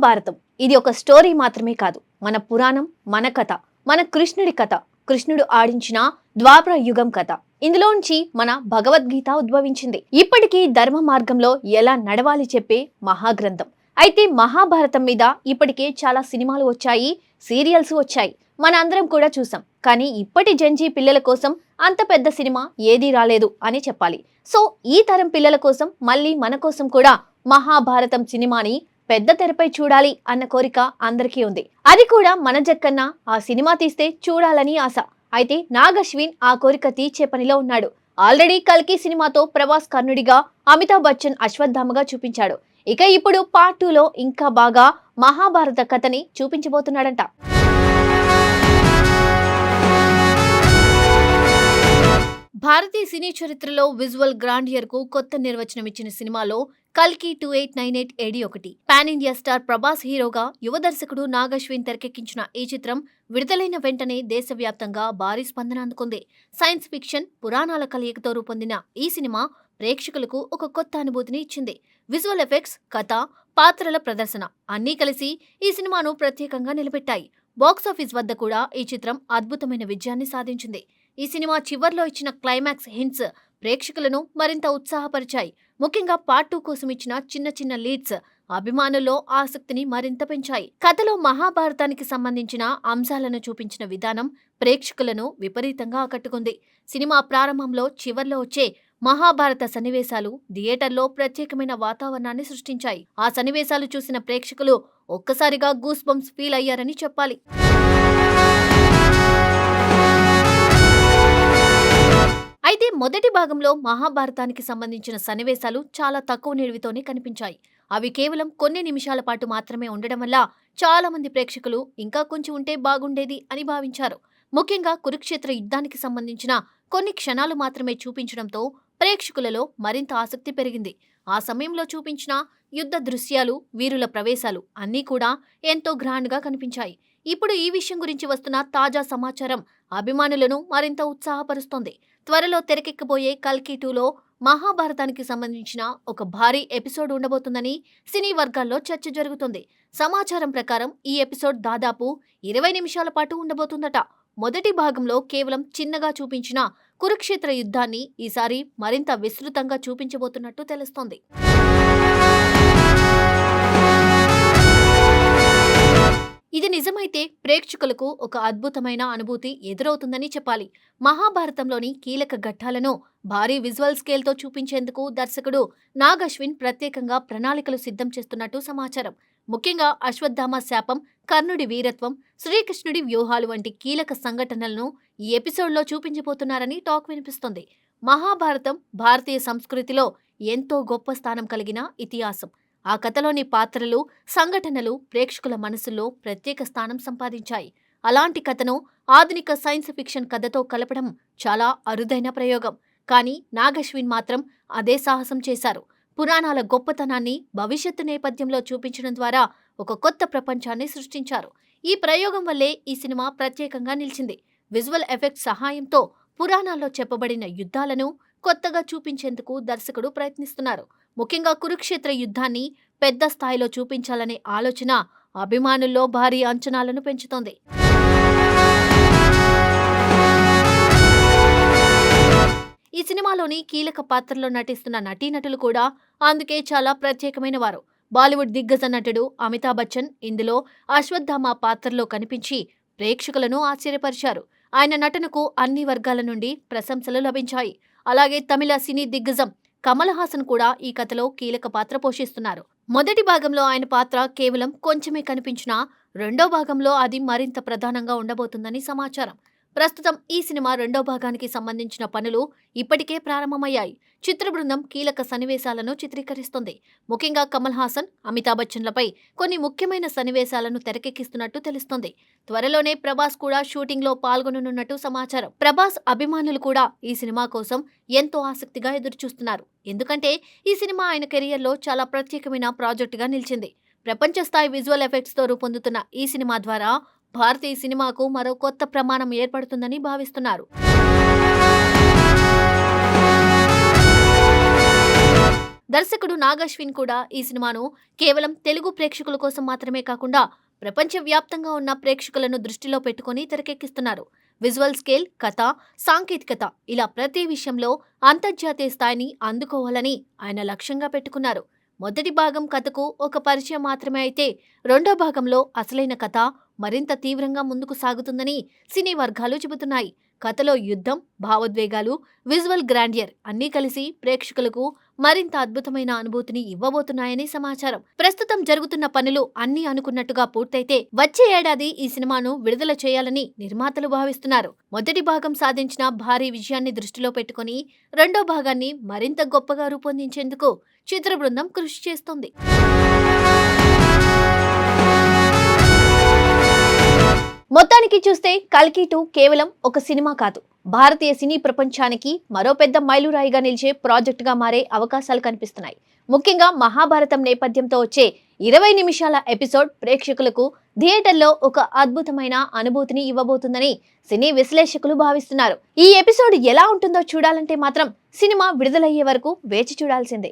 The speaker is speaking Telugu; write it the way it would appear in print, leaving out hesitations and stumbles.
మహాభారతం ఇది ఒక స్టోరీ మాత్రమే కాదు. మన పురాణం, మన కథ, మన కృష్ణుడి కథ, కృష్ణుడు ఆడించిన ద్వాపర యుగం కథ. ఇందులోంచి మన భగవద్గీత ఉద్భవించింది. ఇప్పటికీ ధర్మ మార్గంలో ఎలా నడవాలి చెప్పే మహాగ్రంథం. అయితే మహాభారతం మీద ఇప్పటికే చాలా సినిమాలు వచ్చాయి, సీరియల్స్ వచ్చాయి, మన అందరం కూడా చూసాం. కానీ ఇప్పటి జంజీ పిల్లల కోసం అంత పెద్ద సినిమా ఏదీ రాలేదు అని చెప్పాలి. సో ఈ తరం పిల్లల కోసం మళ్ళీ మన కోసం కూడా మహాభారతం సినిమాని పెద్ద తెరపై చూడాలి అన్న కోరిక అందరికీ ఉంది. అది కూడా మన జక్కన్న ఆ సినిమా తీస్తే చూడాలని ఆశ. అయితే నాగ్ అశ్విన్ ఆ కోరిక తీర్చే పనిలో ఉన్నాడు. ఆల్రెడీ కల్కి సినిమాతో ప్రభాస్ కర్ణుడిగా, అమితాబ్ బచ్చన్ అశ్వత్థామగా చూపించాడు. ఇక ఇప్పుడు పార్ట్ 2లో ఇంకా బాగా మహాభారత కథని చూపించబోతున్నాడంట. భారతీయ సినీ చరిత్రలో విజువల్ గ్రాండియర్ కు కొత్త నిర్వచనం ఇచ్చిన సినిమాలో కల్కి 2898 ఏడి ఒకటి. పాన్ ఇండియా స్టార్ ప్రభాస్ హీరోగా యువ దర్శకుడు నాగ్ అశ్విన్ తెరకెక్కించిన ఈ చిత్రం విడుదలైన వెంటనే దేశవ్యాప్తంగా భారీ స్పందన అందుకుంది. సైన్స్ ఫిక్షన్, పురాణాల కలయికతో రూపొందిన ఈ సినిమా ప్రేక్షకులకు ఒక కొత్త అనుభూతిని ఇచ్చింది. విజువల్ ఎఫెక్ట్స్, కథ, పాత్రల ప్రదర్శన అన్నీ కలిసి ఈ సినిమాను ప్రత్యేకంగా నిలబెట్టాయి. బాక్సాఫీస్ వద్ద కూడా ఈ చిత్రం అద్భుతమైన విజయాన్ని సాధించింది. ఈ సినిమా చివర్లో ఇచ్చిన క్లైమాక్స్ హింట్స్ ప్రేక్షకులను మరింత ఉత్సాహపరిచాయి. ముఖ్యంగా పార్ట్ 2 కోసం ఇచ్చిన చిన్న చిన్న లీడ్స్ అభిమానుల్లో ఆసక్తిని మరింత పెంచాయి. కథలో మహాభారతానికి సంబంధించిన అంశాలను చూపించిన విధానం ప్రేక్షకులను విపరీతంగా ఆకట్టుకుంది. సినిమా ప్రారంభంలో చివర్లో వచ్చే మహాభారత సన్నివేశాలు థియేటర్లో ప్రత్యేకమైన వాతావరణాన్ని సృష్టించాయి. ఆ సన్నివేశాలు చూసిన ప్రేక్షకులు ఒక్కసారిగా గూస్ బంప్స్ ఫీల్ అయ్యారని చెప్పాలి. అయితే మొదటి భాగంలో మహాభారతానికి సంబంధించిన సన్నివేశాలు చాలా తక్కువ నిడివితోనే కనిపించాయి. అవి కేవలం కొన్ని నిమిషాల పాటు మాత్రమే ఉండడం వల్ల చాలా మంది ప్రేక్షకులు ఇంకా కొంచెం ఉంటే బాగుండేది అని భావించారు. ముఖ్యంగా కురుక్షేత్ర యుద్ధానికి సంబంధించిన కొన్ని క్షణాలు మాత్రమే చూపించడంతో ప్రేక్షకులలో మరింత ఆసక్తి పెరిగింది. ఆ సమయంలో చూపించిన యుద్ధ దృశ్యాలు, వీరుల ప్రవేశాలు అన్నీ కూడా ఎంతో గ్రాండ్గా కనిపించాయి. ఇప్పుడు ఈ విషయం గురించి వస్తున్న తాజా సమాచారం అభిమానులను మరింత ఉత్సాహపరుస్తోంది. త్వరలో తెరకెక్కబోయే కల్కి 2లో మహాభారతానికి సంబంధించిన ఒక భారీ ఎపిసోడ్ ఉండబోతుందని సినీ వర్గాల్లో చర్చ జరుగుతుంది. సమాచారం ప్రకారం ఈ ఎపిసోడ్ దాదాపు 20 నిమిషాల పాటు ఉండబోతుందట. మొదటి భాగంలో కేవలం చిన్నగా చూపించిన కురుక్షేత్ర యుద్ధాన్ని ఈసారి మరింత విస్తృతంగా చూపించబోతున్నట్టు తెలుస్తోంది. ఇది నిజమైతే ప్రేక్షకులకు ఒక అద్భుతమైన అనుభూతి ఎదురవుతుందని చెప్పాలి. మహాభారతంలోని కీలక ఘట్టాలను భారీ విజువల్ స్కేల్తో చూపించేందుకు దర్శకుడు నాగ్ అశ్విన్ ప్రత్యేకంగా ప్రణాళికలు సిద్ధం చేస్తున్నట్టు సమాచారం. ముఖ్యంగా అశ్వత్థామ శాపం, కర్ణుడి వీరత్వం, శ్రీకృష్ణుడి వ్యూహాలు వంటి కీలక సంఘటనలను ఈ ఎపిసోడ్లో చూపించబోతున్నారని టాక్ వినిపిస్తోంది. మహాభారతం భారతీయ సంస్కృతిలో ఎంతో గొప్ప స్థానం కలిగిన ఇతిహాసం. ఆ కథలోని పాత్రలు, సంఘటనలు ప్రేక్షకుల మనసుల్లో ప్రత్యేక స్థానం సంపాదించాయి. అలాంటి కథను ఆధునిక సైన్స్ ఫిక్షన్ కథతో కలపడం చాలా అరుదైన ప్రయోగం. కానీ నాగ్ అశ్విన్ మాత్రం అదే సాహసం చేశారు. పురాణాల గొప్పతనాన్ని భవిష్యత్తు నేపథ్యంలో చూపించడం ద్వారా ఒక కొత్త ప్రపంచాన్ని సృష్టించారు. ఈ ప్రయోగం వల్లే ఈ సినిమా ప్రత్యేకంగా నిలిచింది. విజువల్ ఎఫెక్ట్స్ సహాయంతో పురాణాల్లో చెప్పబడిన యుద్ధాలను కొత్తగా చూపించేందుకు దర్శకుడు ప్రయత్నిస్తున్నారు. ముఖ్యంగా కురుక్షేత్ర యుద్ధాన్ని పెద్ద స్థాయిలో చూపించాలనే ఆలోచన అభిమానుల్లో భారీ అంచనాలను పెంచుతోంది. ఈ సినిమాలోని కీలక పాత్రలో నటిస్తున్న నటీనటులు కూడా అందుకే చాలా ప్రత్యేకమైన వారు. బాలీవుడ్ దిగ్గజ నటుడు అమితాబ్ బచ్చన్ ఇందులో అశ్వత్థామ పాత్రలో కనిపించి ప్రేక్షకులను ఆశ్చర్యపరిచారు. ఆయన నటనకు అన్ని వర్గాల నుండి ప్రశంసలు లభించాయి. అలాగే తమిళ సినీ దిగ్గజం కమల్ హాసన్ కూడా ఈ కథలో కీలక పాత్ర పోషిస్తున్నారు. మొదటి భాగంలో ఆయన పాత్ర కేవలం కొంచెమే కనిపించినా రెండో భాగంలో అది మరింత ప్రధానంగా ఉండబోతుందని సమాచారం. ప్రస్తుతం ఈ సినిమా రెండో భాగానికి సంబంధించిన పనులు ఇప్పటికే ప్రారంభమయ్యాయి. చిత్ర బృందం కీలక సన్నివేశాలను చిత్రీకరిస్తుంది. ముఖ్యంగా కమల్ హాసన్, అమితాబ్ బచ్చన్లపై కొన్ని ముఖ్యమైన సన్నివేశాలను తెరకెక్కిస్తున్నట్టు తెలుస్తోంది. త్వరలోనే ప్రభాస్ కూడా షూటింగ్లో పాల్గొననున్నట్టు సమాచారం. ప్రభాస్ అభిమానులు కూడా ఈ సినిమా కోసం ఎంతో ఆసక్తిగా ఎదురుచూస్తున్నారు. ఎందుకంటే ఈ సినిమా ఆయన కెరియర్లో చాలా ప్రత్యేకమైన ప్రాజెక్టుగా నిలిచింది. ప్రపంచ స్థాయి విజువల్ ఎఫెక్ట్స్తో రూపొందుతున్న ఈ సినిమా ద్వారా భారతీయ సినిమాకు మరో కొత్త ప్రమాణం ఏర్పడుతుందని భావిస్తున్నారు. దర్శకుడు నాగశ్విన్ కూడా ఈ సినిమాను కేవలం తెలుగు ప్రేక్షకుల కోసం మాత్రమే కాకుండా ప్రపంచవ్యాప్తంగా ఉన్న ప్రేక్షకులను దృష్టిలో పెట్టుకుని తెరకెక్కిస్తున్నారు. విజువల్ స్కేల్, కథ, సాంకేతికత ఇలా ప్రతి విషయంలో అంతర్జాతీయ స్థాయిని అందుకోవాలని ఆయన లక్ష్యంగా పెట్టుకున్నారు. మొదటి భాగం కథకు ఒక పరిచయం మాత్రమే అయితే రెండో భాగంలో అసలైన కథ మరింత తీవ్రంగా ముందుకు సాగుతుందని సినీ వర్గాలు చెబుతున్నాయి. కథలో యుద్ధం, భావోద్వేగాలు, విజువల్ గ్రాండియర్ అన్నీ కలిసి ప్రేక్షకులకు మరింత అద్భుతమైన అనుభూతిని ఇవ్వబోతున్నాయని సమాచారం. ప్రస్తుతం జరుగుతున్న పనులు అన్నీ అనుకున్నట్టుగా పూర్తయితే వచ్చే ఏడాది ఈ సినిమాను విడుదల చేయాలని నిర్మాతలు భావిస్తున్నారు. మొదటి భాగం సాధించిన భారీ విజయాన్ని దృష్టిలో పెట్టుకుని రెండో భాగాన్ని మరింత గొప్పగా రూపొందించేందుకు చిత్ర బృందం కృషి చేస్తోంది. మొత్తానికి చూస్తే కల్కి 2 కేవలం ఒక సినిమా కాదు, భారతీయ సినీ ప్రపంచానికి మరో పెద్ద మైలురాయిగా నిలిచే ప్రాజెక్టుగా మారే అవకాశాలు కనిపిస్తున్నాయి. ముఖ్యంగా మహాభారతం నేపథ్యంతో వచ్చే 20 నిమిషాల ఎపిసోడ్ ప్రేక్షకులకు థియేటర్లో ఒక అద్భుతమైన అనుభూతిని ఇవ్వబోతుందని సినీ విశ్లేషకులు భావిస్తున్నారు. ఈ ఎపిసోడ్ ఎలా ఉంటుందో చూడాలంటే మాత్రం సినిమా విడుదలయ్యే వరకు వేచి చూడాల్సిందే.